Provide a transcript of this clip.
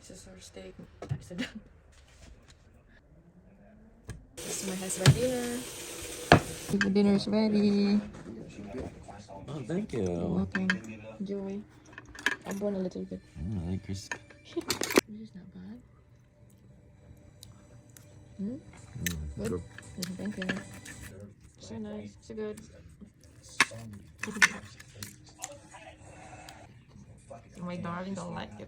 This is our steak. This is my husband dinner. The dinner is ready. Oh, thank you. Welcome. Enjoy. I burn a little bit. I like your skin. This is not bad. Good. Thank you. So nice. So good. My darling don't like it.